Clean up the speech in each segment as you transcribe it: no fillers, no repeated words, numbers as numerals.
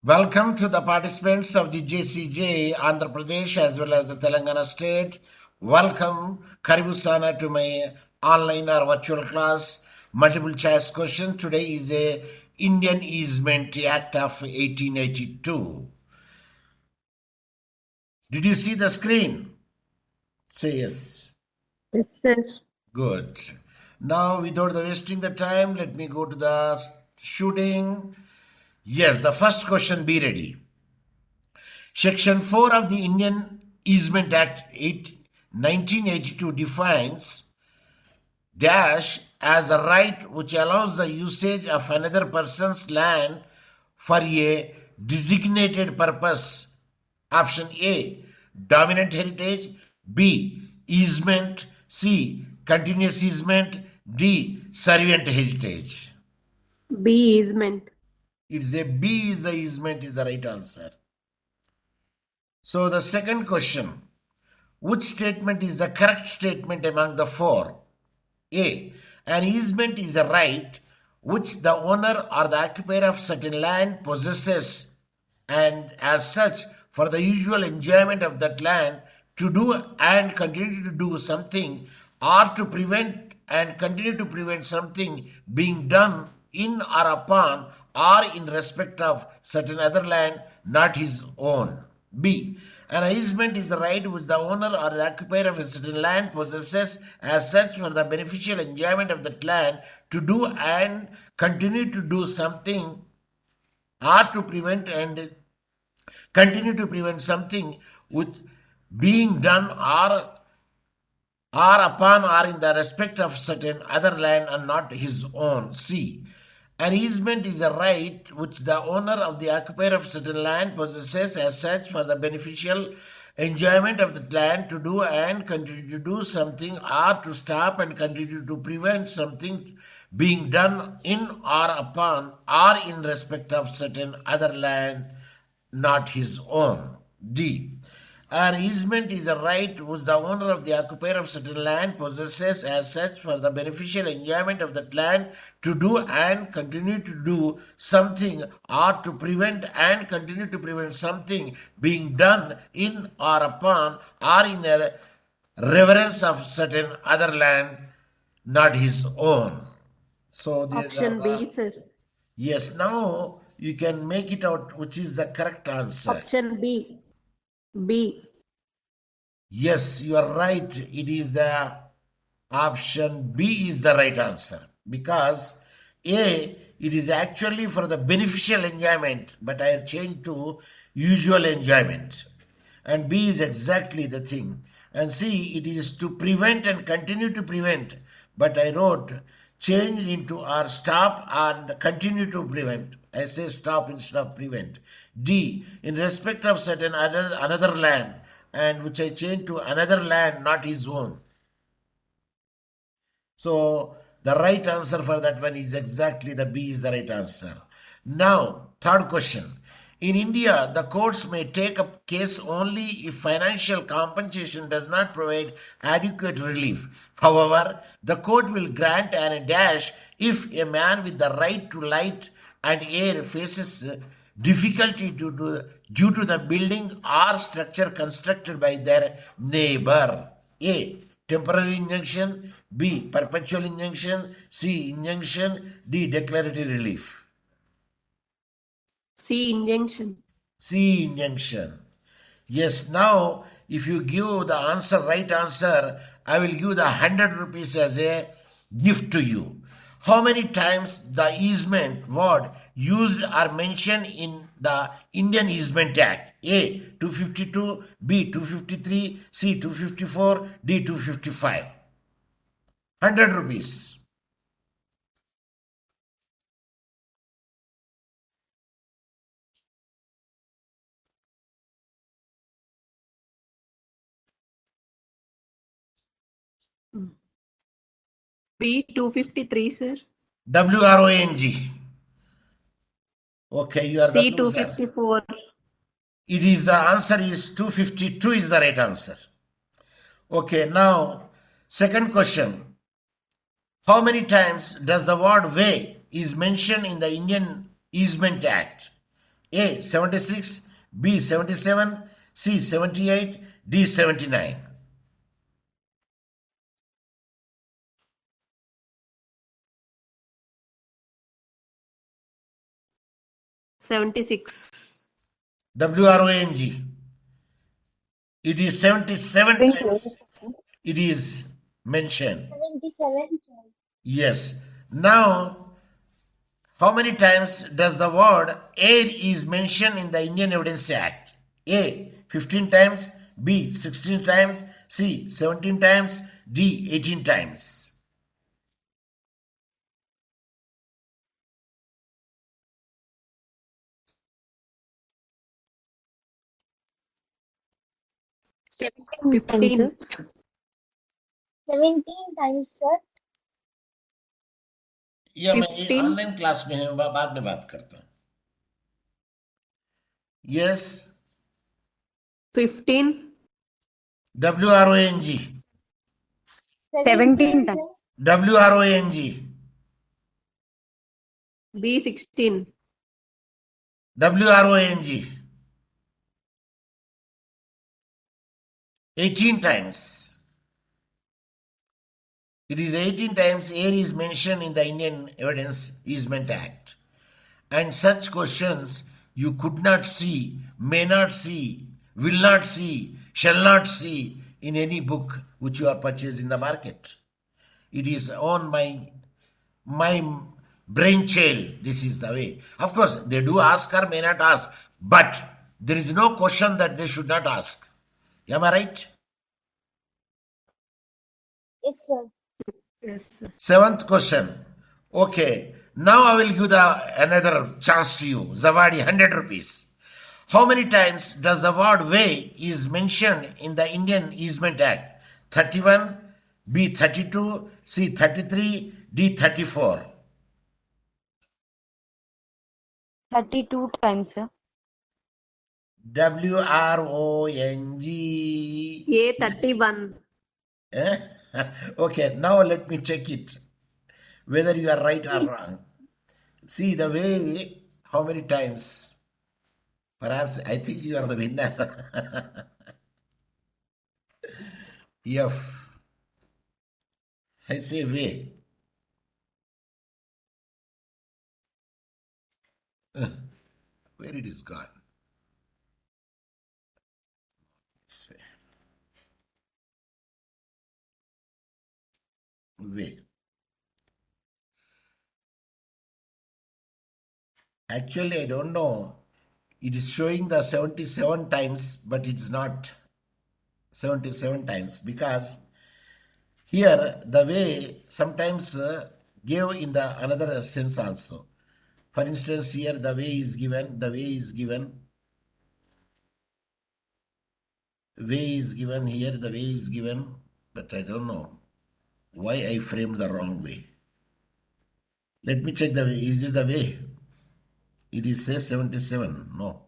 Welcome to the participants of the JCJ, Andhra Pradesh as well as the Telangana state. Welcome, Karibu Sana, to my online or virtual class. Multiple choice question. Today is a Indian Easement Act of 1882. Did you see the screen? Say yes. Yes, sir. Good. Now, without wasting the time, let me go to the shooting. Yes, the first question, be ready. Section 4 of the Indian Easement Act 1982 defines dash as a right which allows the usage of another person's land for a designated purpose. Option A, dominant heritage. B, easement. C, continuous easement. D, servant heritage. B, easement. It's a B is the easement is the right answer. So the second question, which statement is the correct statement among the four? A, an easement is a right which the owner or the occupier of certain land possesses, and as such for the usual enjoyment of that land to do and continue to do something, or to prevent and continue to prevent something being done in or upon or in respect of certain other land not his own. B, an easement is the right which the owner or the occupier of a certain land possesses as such for the beneficial enjoyment of that land to do and continue to do something, or to prevent and continue to prevent something with being done or upon or in the respect of certain other land and not his own. C, an easement is a right which the owner of the occupier of certain land possesses as such for the beneficial enjoyment of the land to do and continue to do something, or to stop and continue to prevent something being done in or upon or in respect of certain other land not his own. D, an easement is a right which the owner of the occupier of certain land possesses as such for the beneficial enjoyment of that land to do and continue to do something, or to prevent and continue to prevent something being done in or upon or in a reverence of certain other land not his own. So Option B, sir. yes, now you can make it out which is the correct answer. Option B. B. Yes, you are right. It is the option B is the right answer, because A, it is actually for the beneficial enjoyment, but I have changed to usual enjoyment. And B is exactly the thing. And C, it is to prevent and continue to prevent, but I wrote change into or stop and continue to prevent. I say stop instead of prevent. D, in respect of certain another land, and which I changed to another land not his own. So the right answer for that one is exactly the B is the right answer. Now, third question. In India, the courts may take up case only if financial compensation does not provide adequate relief. However, the court will grant an dash if a man with the right to light and air faces difficulty due to the building or structure constructed by their neighbor. A, temporary injunction. B, perpetual injunction. C, injunction. D, declaratory relief. C, injunction. C, injunction. Yes, now if you give the answer, right answer, I will give the 100 rupees as a gift to you. How many times the easement word used or mentioned in the Indian Easement Act? A, 252, B, 253, C, 254, D, 255. 100 rupees. B, 253, sir. WRONG. Okay, you are C, the loser. 254. It is the answer is 252 is the right answer. Okay, now second question. How many times does the word way is mentioned in the Indian Easement Act? A 76, B 77, C 78, D 79. $76. WRONG. It is 77 Thank you. times it is mentioned. 77. Yes. Now, how many times does the word air is mentioned in the Indian Evidence Act? A 15 times, B 16 times, C 17 times, D 18 times. Times, 15. sir. 17 times, sir. या मैं 15. Online class में हूं, बाद में बात करता हूं. Yes. 15. WRONG. 17 times. WRONG. B 16. WRONG. 18 times. It is 18 times air is mentioned in the Indian Evidence Easement Act. And such questions you could not see, may not see, will not see, shall not see in any book which you are purchased in the market. It is on my brain child. This is the way. Of course, they do ask or may not ask, but there is no question that they should not ask. Am I right? Yes, sir. Yes, sir. Seventh question. Okay. Now I will give another chance to you. Zawadi, 100 rupees. How many times does the word way is mentioned in the Indian Easement Act? 31, B 32, C 33, D 34. 32 times, sir. WRONG. A 31. Okay, now let me check it. Whether you are right or wrong. See the way, how many times? Perhaps I think you are the winner. F. I say way. Where it is gone? This way. Way. Actually, I don't know. It is showing the 77 times, but it's not 77 times because here the way sometimes give in the another sense also. For instance, here the way is given, here, the way is given, but I don't know why I framed the wrong way. Let me check the way. Is it the way? It is say 77. No.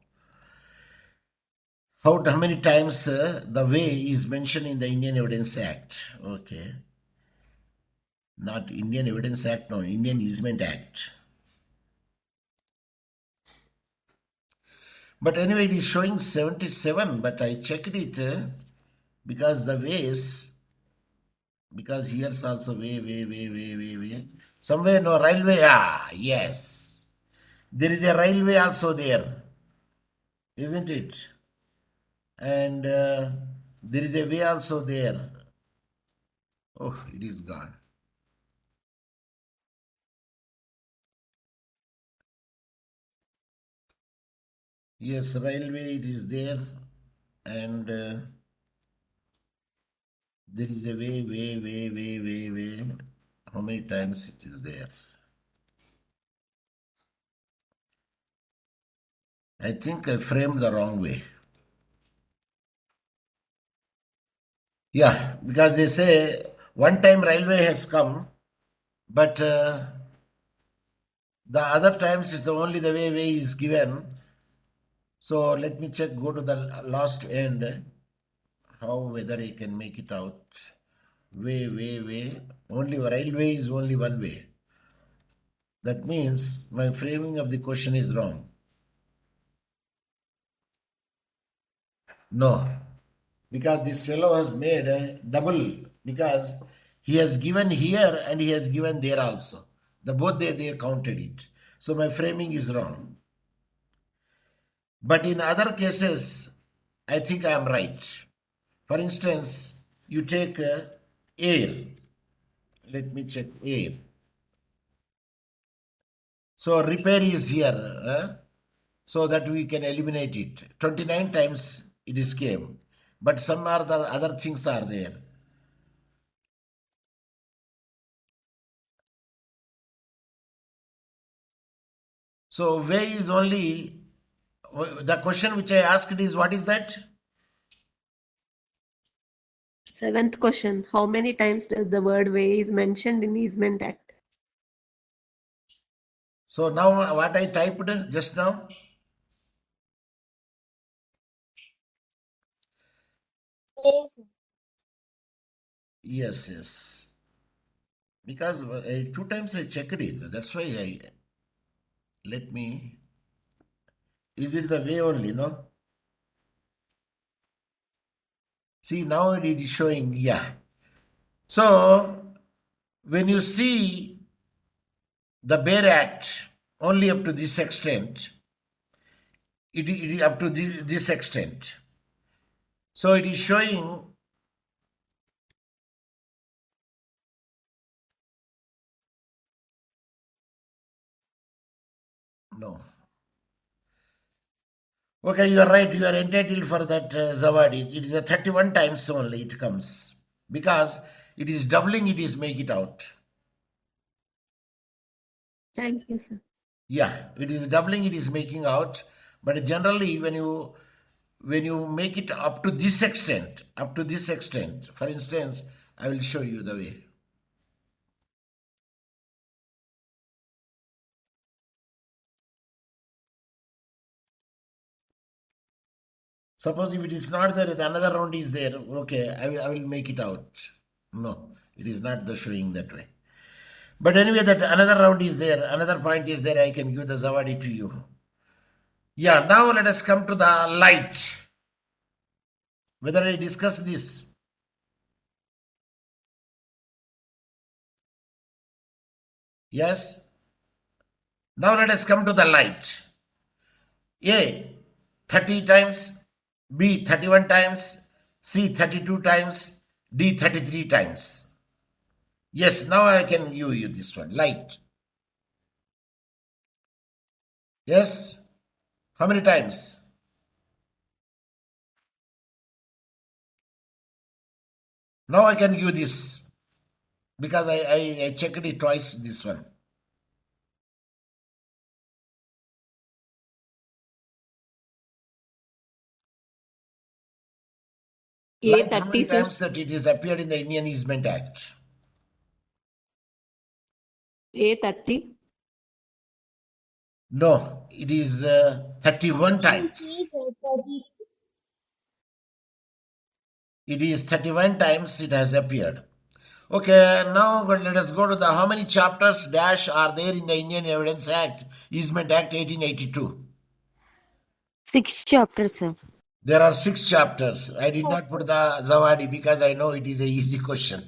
How many times the way is mentioned in the Indian Evidence Act? Okay. Not Indian Evidence Act, no. Indian Easement Act. But anyway, it is showing 77, but I checked it because the ways, because here's also way. Somewhere, no, railway, yes. There is a railway also there, isn't it? And there is a way also there. Oh, it is gone. Yes, railway, it is there. And there is a way. How many times it is there? I think I framed the wrong way. Yeah, because they say one time railway has come, but the other times it's only the way is given. So let me check, go to the last end, how whether I can make it out. Way. Only railway is only one way. That means my framing of the question is wrong. No, because this fellow has made a double because he has given here and he has given there also. The both they counted it. So my framing is wrong. But in other cases, I think I am right. For instance, you take air. Let me check air. So repair is here, so that we can eliminate it. 29 times it is came, but some other things are there. So way is only, the question which I asked is what is that? Seventh question. How many times does the word way is mentioned in Easement Act? So now what I typed just now? Yes. Yes. Because two times I checked it. That's why let me. Is it the way only, no? See, now it is showing, yeah. So, when you see the Bare Act only up to this extent, it is up to this extent. So, it is showing no. Okay, you are right. You are entitled for that Zawadi. It is a 31 times only it comes because it is doubling. It is make it out. Thank you, sir. Yeah, it is doubling. It is making out. But generally, when you make it up to this extent, for instance, I will show you the way. Suppose if it is not there, the another round is there. Okay, I will make it out. No, it is not the showing that way. But anyway, that another round is there, another point is there. I can give the Zawadi to you. Yeah, now let us come to the light. Whether I discuss this. Yes. Now let us come to the light. A 30 times, B 31 times, C 32 times, D 33 times. Yes, now I can give you this one. Light. Yes. How many times? Now I can give this because I checked it twice, this one. Light, how many A30, sir. times that it is appeared in the Indian Easement Act? A30. No, it is 31 times. It is 31 times it has appeared. Okay, now let us go to the how many chapters dash are there in the Indian Evidence Act, Easement Act 1882? 6 chapters, sir. There are 6 chapters. I did not put the Zawadi because I know it is a easy question,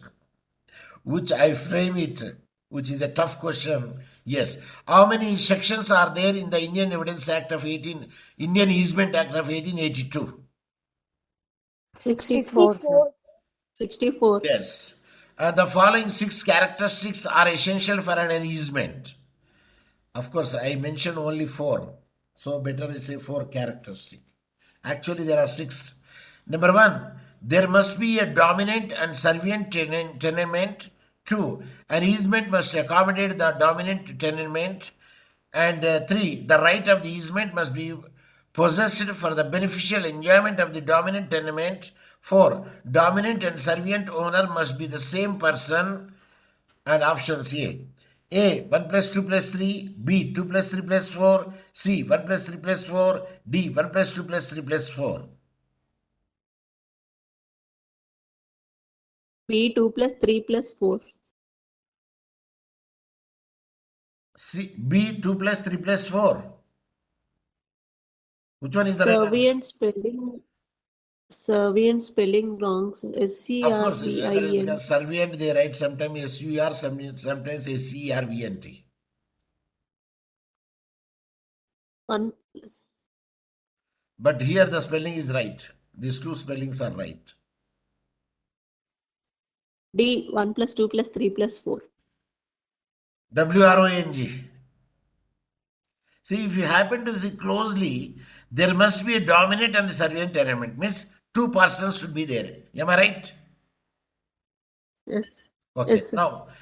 which I frame it, which is a tough question. Yes. How many sections are there in the Indian Evidence Act of Indian Easement Act of 1882? 64, sir. 64. Yes. And the following 6 characteristics are essential for an easement. Of course, I mentioned only 4. So better I say 4 characteristics. Actually, there are 6. Number 1, there must be a dominant and servient tenement. 2, an easement must accommodate the dominant tenement. And 3, the right of the easement must be possessed for the beneficial enjoyment of the dominant tenement. 4, dominant and servient owner must be the same person. And options A 1 plus 2 plus 3, B 2 plus 3 plus 4, C 1 plus 3 plus 4, D 1 plus 2 plus 3 plus 4. B 2 plus 3 plus 4. C B 2 plus 3 plus 4. Which one is the right answer? Servient spelling. Servient spelling wrong. Of course, SCRVIN. because servient they write sometimes SUR, sometimes SCRVNT. 1 plus. But here the spelling is right. These two spellings are right. D 1 plus 2 plus 3 plus 4. WRONG. See, if you happen to see closely, there must be a dominant and servient element. Means two persons should be there. Am I right? Yes. Okay. Yes, sir.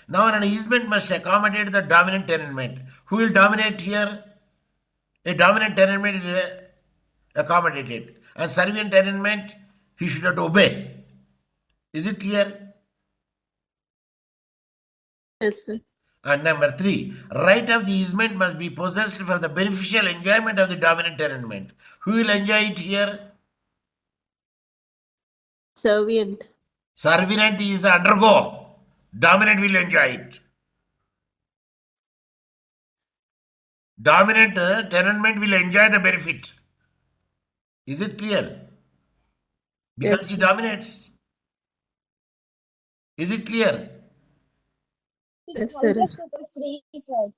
Now an easement must accommodate the dominant tenement. Who will dominate here? A dominant tenement is accommodated. And servient tenement, he should not obey. Is it clear? Yes, sir. And number 3, right of the easement must be possessed for the beneficial enjoyment of the dominant tenement. Who will enjoy it here? Servient. Servient is undergo. Dominant will enjoy it. Dominant tenement will enjoy the benefit. Is it clear? Because Yes, he sir. dominates. Is it clear? Yes, sir. Yes.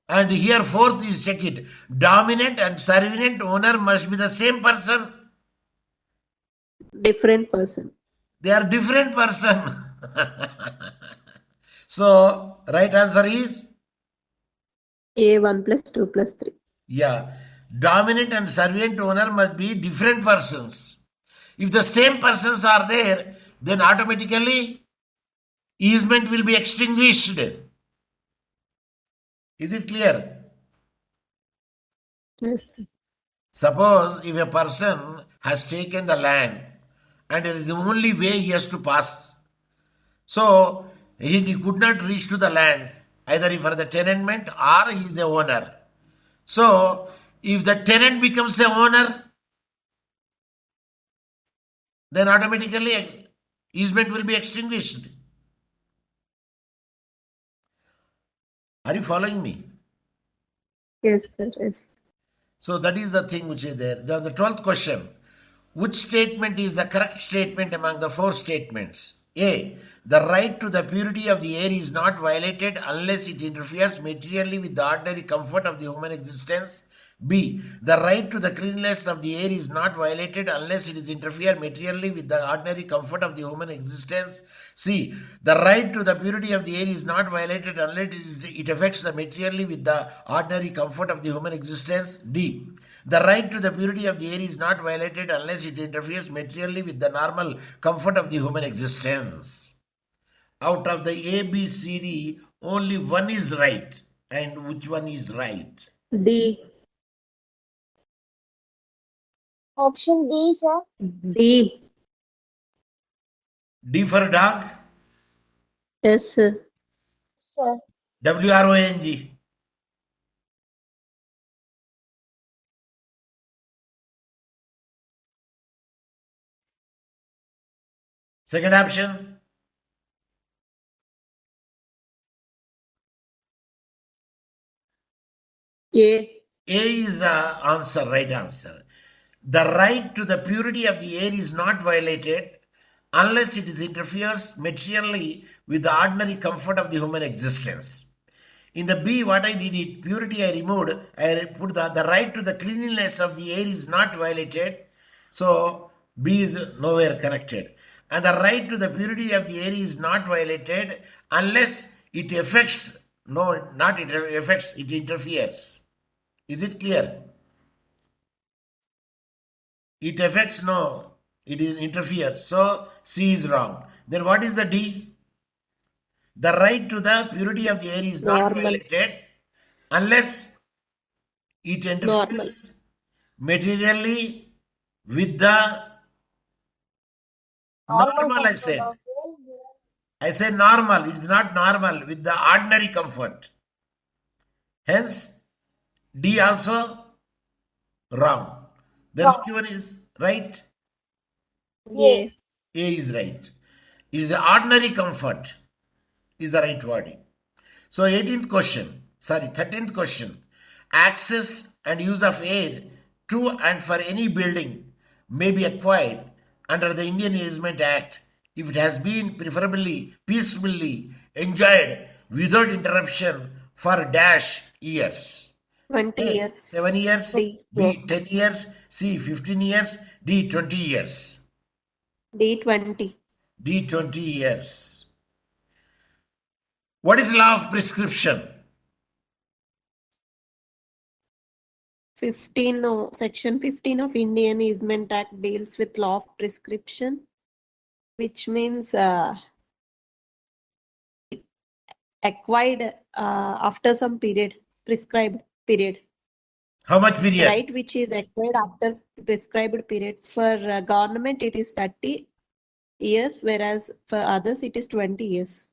And here 4th, you check it. Dominant and servient owner must be the same person. Different person. They are different person. So, right answer is? A 1 plus 2 plus 3. Yeah. Dominant and servient owner must be different persons. If the same persons are there, then automatically easement will be extinguished. Is it clear? Yes, sir. Suppose if a person has taken the land and it is the only way he has to pass. So he could not reach to the land either for the tenantment or he is the owner. So if the tenant becomes the owner, then automatically easement will be extinguished. Are you following me? Yes, sir. Yes. So that is the thing which is there. Then the 12th question. Which statement is the correct statement among the 4 statements? A. The right to the purity of the air is not violated unless it interferes materially with the ordinary comfort of the human existence. B. The right to the cleanliness of the air is not violated unless it is interfere materially with the ordinary comfort of the human existence. C. The right to the purity of the air is not violated unless it affects the materially with the ordinary comfort of the human existence. D. The right to the purity of the air is not violated unless it interferes materially with the normal comfort of the human existence. Out of the A, B, C, D, only one is right. And which one is right? D. Option D, sir. D. D for dog? Yes, sir. Sir. WRONG. Second option? A. A is the answer, right answer. The right to the purity of the air is not violated unless it is interferes materially with the ordinary comfort of the human existence. In the B, what I did it, purity I removed, I put the right to the cleanliness of the air is not violated. So B is nowhere connected. And the right to the purity of the air is not violated unless it affects, no, not it affects, it interferes. Is it clear? It affects, no, it interferes. So C is wrong. Then what is the D? The right to the purity of the air is not Normal. violated unless it interferes materially with the normal, I said. I said normal. It is not normal with the ordinary comfort. Hence, D also wrong. Then which one is right? A. A is right. Is the ordinary comfort is the right wording. So 13th question. Access and use of air to and for any building may be acquired under the Indian Easement Act if it has been preferably peacefully enjoyed without interruption for dash years? 20 A. years. 7 years, D. B. 10 years, C. 15 years, D. 20 years. D. 20. D. 20 years. What is law of prescription? Section 15 of Indian Easement Act deals with law of prescription, which means acquired after some period, prescribed period. How much period? Right, which is acquired after prescribed period. For government, it is 30 years, whereas for others, it is 20 years.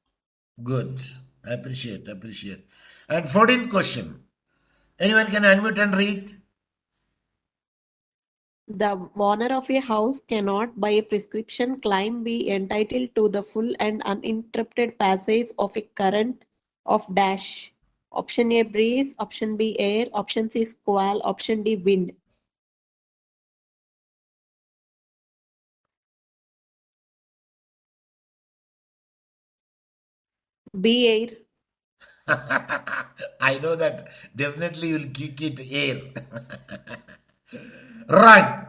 Good. Appreciate. And 14th question. Anyone can unmute and read? The owner of a house cannot, by a prescription claim, be entitled to the full and uninterrupted passage of a current of dash. Option A, breeze. Option B, air. Option C, squall. Option D, wind. B, air. I know that definitely you'll kick it air. Run.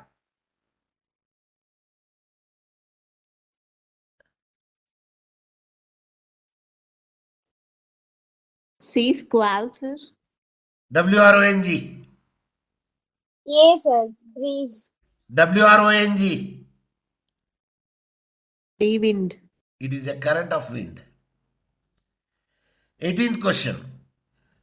C, squall, sir. WRONG. Yes, sir. Breeze. WRONG. D, wind. It is a current of wind. 18th question.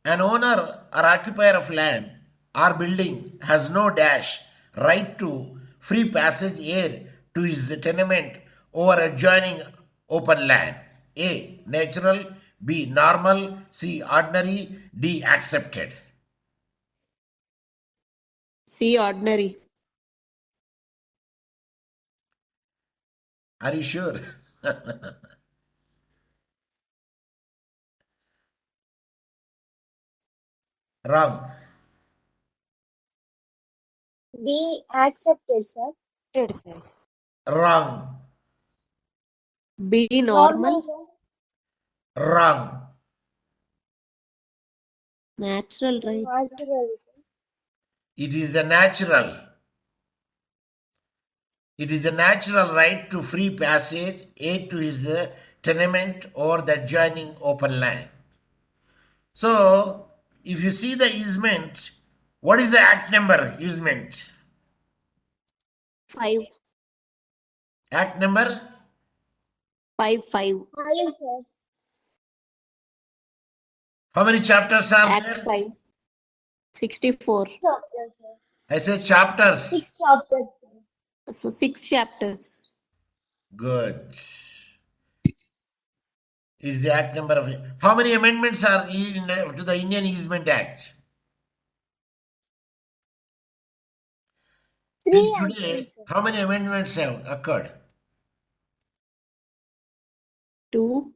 An owner or occupier of land or building has no dash right to free passage air to his tenement over adjoining open land. A. Natural. B. Normal. C. Ordinary. D. Accepted. C, ordinary. Are you sure? Wrong. D. Accepted, sir. Wrong. B, Normal, normal. sir. Wrong. Natural, right? Natural, sir. It is the natural. It is the natural right to free passage A to his tenement or the adjoining open land. So, if you see the easement, what is the act number easement? 5. Act number? 5, 5. Five, sir. How many chapters are Act there? 5. 64. Chapters, sir. I say chapters. 6 chapters. So 6 chapters. Good. Is the act number of how many amendments are to the Indian Easement Act? 3, Till I today, think, sir. how many amendments have occurred? 2.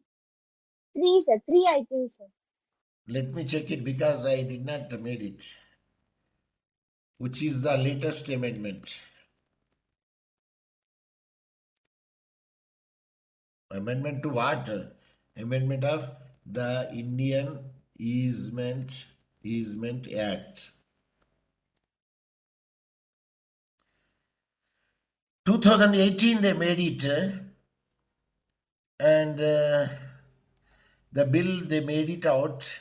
3, sir. 3, I think, sir. Let me check it because I did not made it. Which is the latest amendment? Amendment to what? Amendment of the Indian Easement Act. 2018 they made it, and the bill they made it out,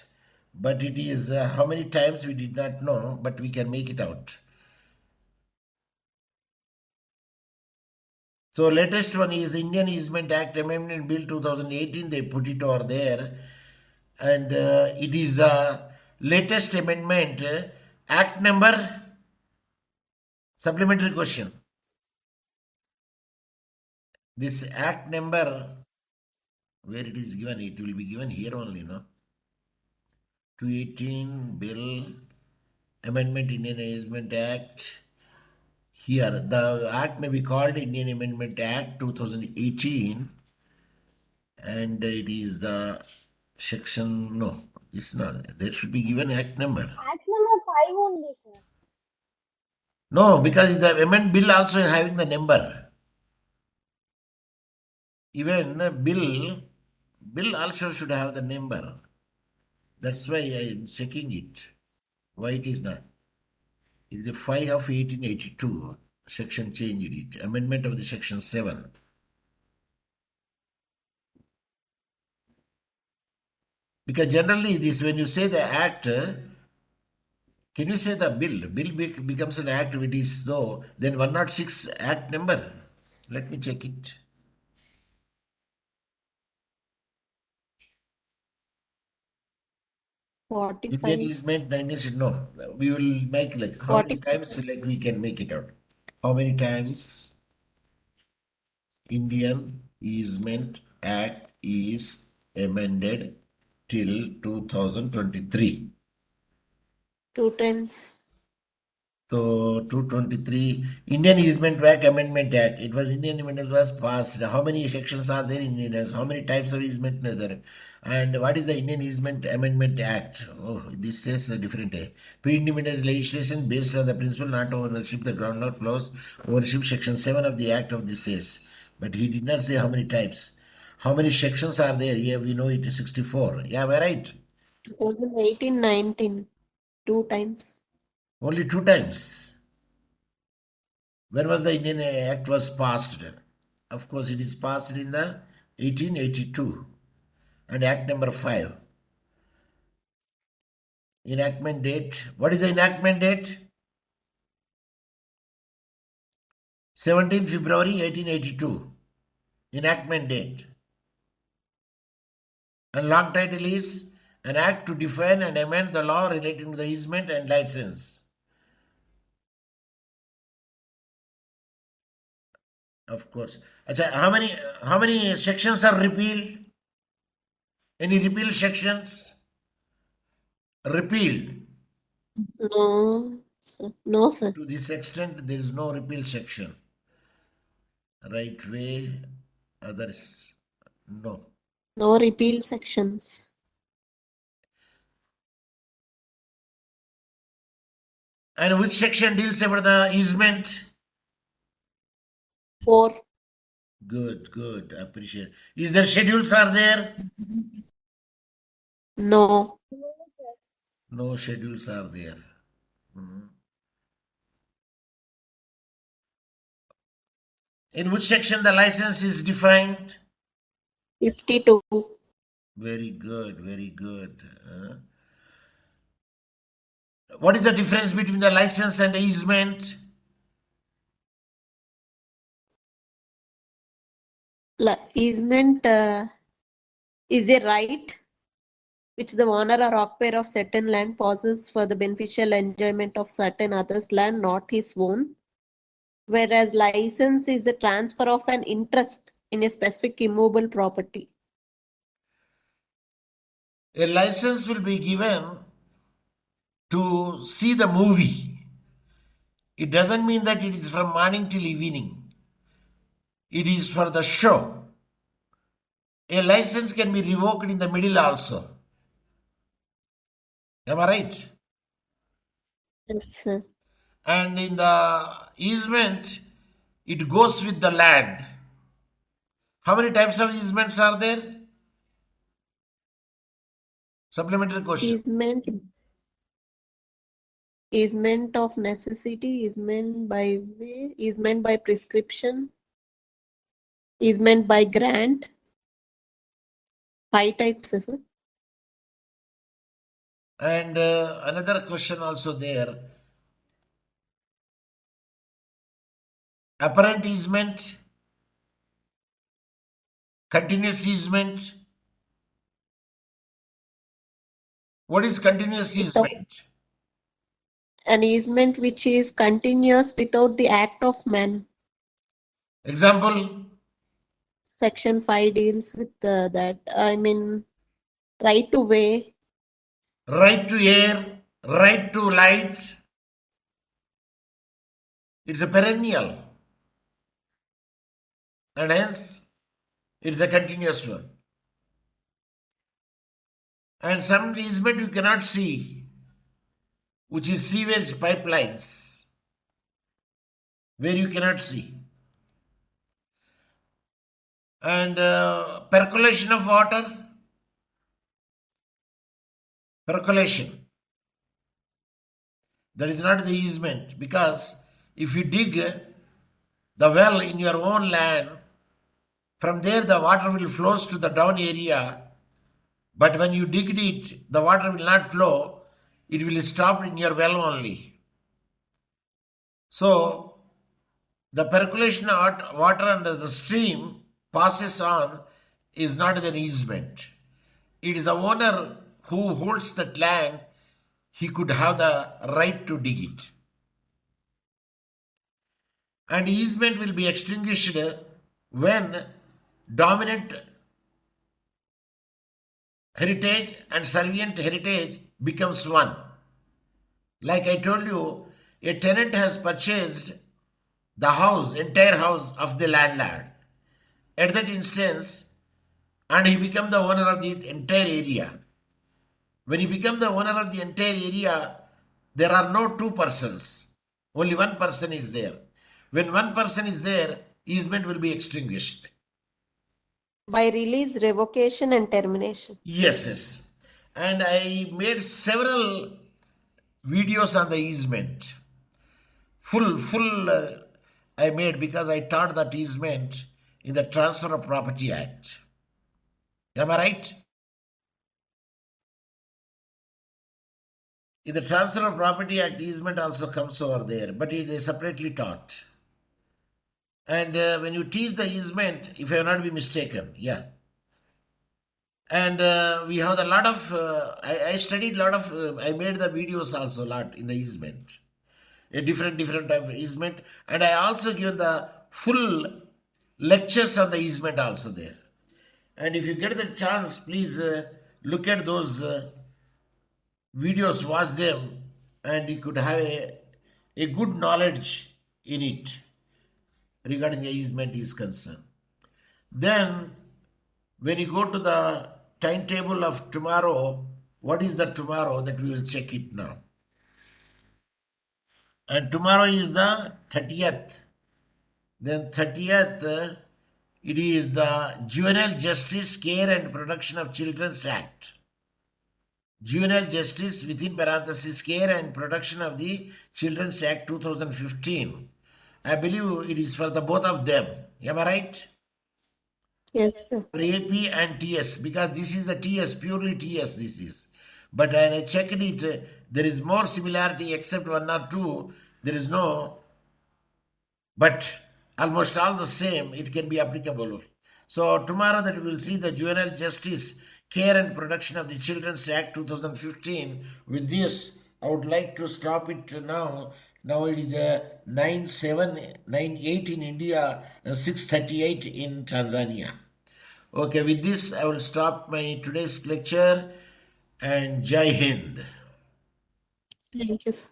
but it is how many times we did not know, but we can make it out. So latest one is Indian Easement Act Amendment Bill 2018. They put it over there, and it is the latest amendment. Act number. Supplementary question. This act number, where it is given, it will be given here only, no? 218 Bill Amendment Indian Easement Act. Here, the act may be called Indian Amendment Act 2018, and it is the section, no, it's not. There should be given act number. Act number 5 only, sir. No, because the amendment bill also having the number. Even bill also should have the number. That's why I am checking it. Why it is not? It is the 5 of 1882. Section changed it. Amendment of the section 7. Because generally this, when you say the act, can you say the bill? Becomes an act if it is so, then 106 act number. Let me check it. Indian 45. easement 19 no. We will make like how many 46. times like we can make it out. How many times Indian Easement Act is amended till 2023. 2 times. So 223 Indian Easement Act Amendment Act. It was Indian Amendment was passed. How many sections are there in Indian? How many types of easement are there? And what is the Indian Easement Amendment Act? Oh, this says a different. Pre-independence legislation based on the principle not ownership, the groundlord clause, ownership section 7 of the Act of this says. But he did not say how many types. How many sections are there? Yeah, we know it is 64. Yeah, am I right? 2018-19. 2 times. Only 2 times. When was the Indian Act was passed? Of course, it is passed in the 1882 and Act number 5. Enactment date. What is the enactment date? 17th February 1882. Enactment date. And long title is an act to define and amend the law relating to the easement and license. Of course. Achha, how many sections are repealed? Any repeal sections? Repealed. No, sir. No, sir. To this extent, there is no repeal section. Right way, others, no. No repeal sections. And which section deals about the easement? 4. Good, appreciate. Is there schedules are there? No. No, sir. No schedules are there. In which section the license is defined? 52. Very good. What is the difference between the license and the easement? Easement is a right which the owner or occupier of certain land possesses for the beneficial enjoyment of certain others' land, not his own. Whereas license is the transfer of an interest in a specific immovable property. A license will be given to see the movie. It doesn't mean that it is from morning till evening. It is for the show. A license can be revoked in the middle also. Am I right? Yes, sir. And in the easement, it goes with the land. How many types of easements are there? Supplementary question. Easement of necessity, easement by way, easement by prescription, easement by grant. 5 types, sir. And another question also there. Apparent easement, continuous easement. What is continuous easement? An easement which is continuous without the act of man. Example, Section 5 deals with that. I mean, right to way. right to air, right to light. It's a perennial. And hence, it's a continuous one. And some easement you cannot see, which is sewage pipelines, where you cannot see. And percolation of water, percolation, that is not the easement, because if you dig the well in your own land, from there the water will flows to the down area, but when you dig it, the water will not flow, it will stop in your well only. So the percolation of water under the stream passes on is not an easement. It is the owner who holds that land, he could have the right to dig it. And easement will be extinguished when dominant heritage and servient heritage becomes one. Like I told you, a tenant has purchased the house, entire house of the landlord. At that instance, and he become the owner of the entire area. When he become the owner of the entire area, there are no two persons. Only one person is there. When one person is there, easement will be extinguished. By release, revocation, and termination. Yes, yes. And I made several videos on the easement. Full I made, because I taught that easement in the Transfer of Property Act. Am I right? In the Transfer of Property Act, easement also comes over there, but it is separately taught. And when you teach the easement, if I have not been mistaken, yeah. And we have a lot of, I studied a lot of, I made the videos also a lot in the easement. A different type of easement. And I also given the full lectures on the easement also there. And if you get the chance, please look at those videos, watch them, and you could have a good knowledge in it regarding the easement is concerned. Then, when you go to the timetable of tomorrow, what is the tomorrow, that we will check it now. And tomorrow is the 30th. Then 30th, it is the Juvenile Justice, Care and Protection of Children's Act. Juvenile Justice, within parenthesis, Care and Protection of the Children's Act 2015. I believe it is for the both of them. Am I right? Yes, sir. For AP and TS, because this is a TS, purely TS this is. But when I checked it, there is more similarity except one or two. There is no, but almost all the same, it can be applicable. So tomorrow that we will see the Juvenile Justice, Care and Protection of the Children's Act 2015. With this, I would like to stop it now. Now it is 9:08 in India, 6:38 in Tanzania. Okay, with this, I will stop my today's lecture, and Jai Hind. Thank you, sir.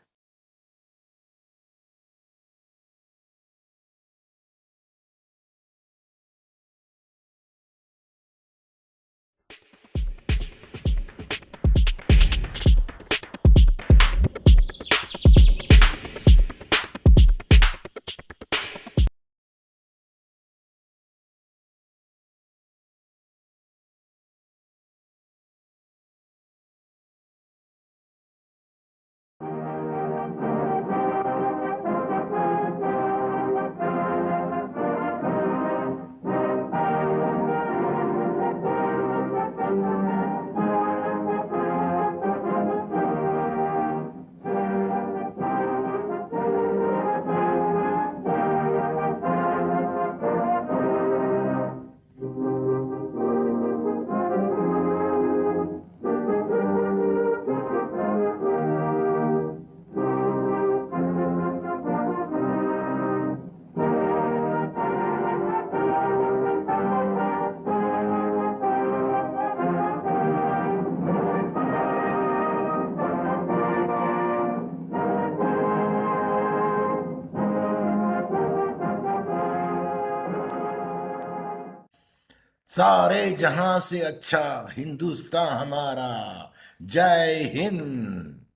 सारे जहां से अच्छा हिंदुस्तान हमारा। जय हिंद।